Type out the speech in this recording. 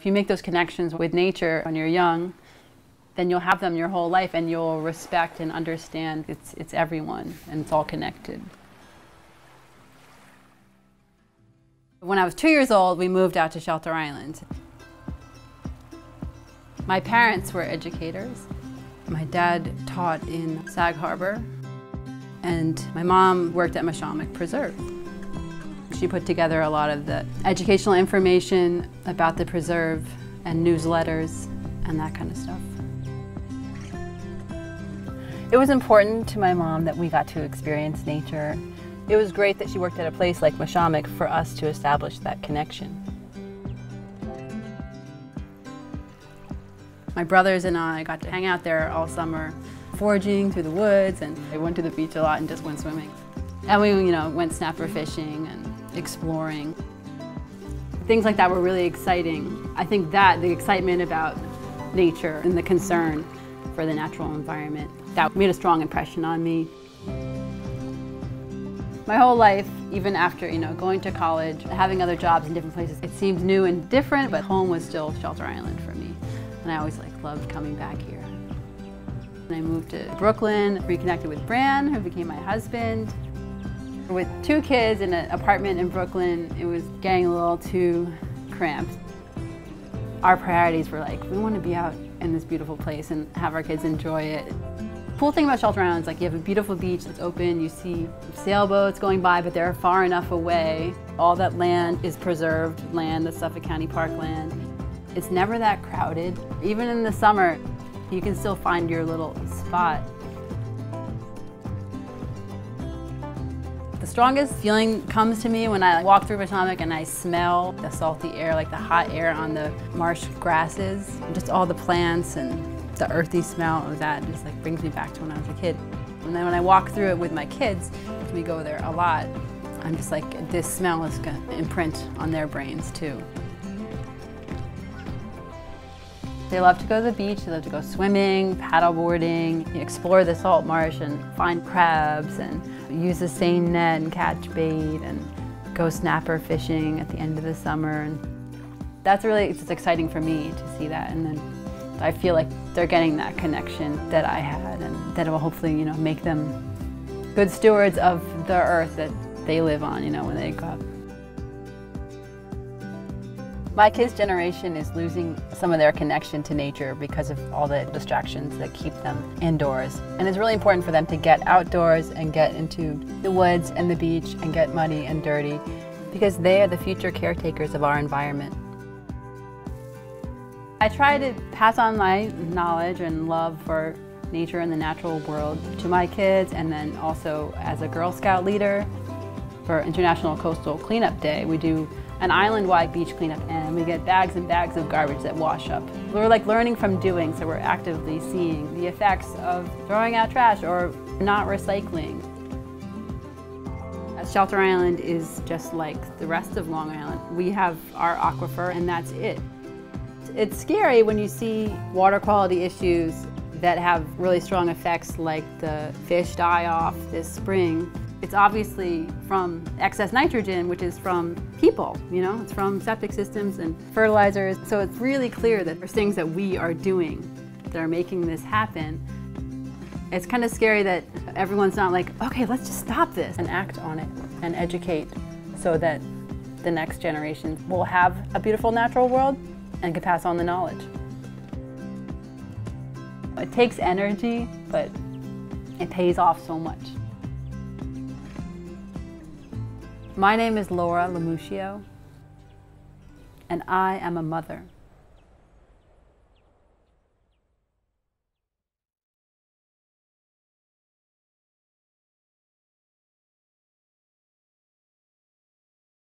If you make those connections with nature when you're young, then you'll have them your whole life and you'll respect and understand it's everyone and it's all connected. When I was 2 years old, we moved out to Shelter Island. My parents were educators. My dad taught in Sag Harbor, and my mom worked at Mashomic Preserve. She put together a lot of the educational information about the preserve and newsletters and that kind of stuff. It was important to my mom that we got to experience nature. It was great that she worked at a place like Mashomic for us to establish that connection. My brothers and I got to hang out there all summer, foraging through the woods, and we went to the beach a lot and just went swimming. And we, went snapper fishing and exploring. Things like that were really exciting. I think that the excitement about nature and the concern for the natural environment, that made a strong impression on me. My whole life, even after going to college, having other jobs in different places, it seemed new and different, but home was still Shelter Island for me. And I always loved coming back here. And I moved to Brooklyn, reconnected with Bran, who became my husband. With 2 kids in an apartment in Brooklyn, it was getting a little too cramped. Our priorities were we want to be out in this beautiful place and have our kids enjoy it. The cool thing about Shelter Island is you have a beautiful beach that's open, you see sailboats going by, but they're far enough away. All that land is preserved land, the Suffolk County Park land. It's never that crowded. Even in the summer, you can still find your little spot. The strongest feeling comes to me when I walk through Mashomic and I smell the salty air, the hot air on the marsh grasses, just all the plants and the earthy smell of that just brings me back to when I was a kid. And then when I walk through it with my kids, we go there a lot, I'm just this smell is going to imprint on their brains too. They love to go to the beach, they love to go swimming, paddleboarding, explore the salt marsh and find crabs and use the seine net and catch bait and go snapper fishing at the end of the summer. And that's really it's exciting for me to see that, and then I feel like they're getting that connection that I had, and that will hopefully make them good stewards of the earth that they live on when they grow up. My kids' generation is losing some of their connection to nature because of all the distractions that keep them indoors. And it's really important for them to get outdoors and get into the woods and the beach and get muddy and dirty, because they are the future caretakers of our environment. I try to pass on my knowledge and love for nature and the natural world to my kids, and then also as a Girl Scout leader for International Coastal Cleanup Day, we do an island-wide beach cleanup, and we get bags and bags of garbage that wash up. We're learning from doing, so we're actively seeing the effects of throwing out trash or not recycling. Shelter Island is just like the rest of Long Island. We have our aquifer and that's it. It's scary when you see water quality issues that have really strong effects, like the fish die off this spring. It's obviously from excess nitrogen, which is from people, it's from septic systems and fertilizers. So it's really clear that there's things that we are doing that are making this happen. It's kind of scary that everyone's not okay, let's just stop this and act on it and educate so that the next generation will have a beautiful natural world and can pass on the knowledge. It takes energy, but it pays off so much. My name is Laura Lamuccio, and I am a mother.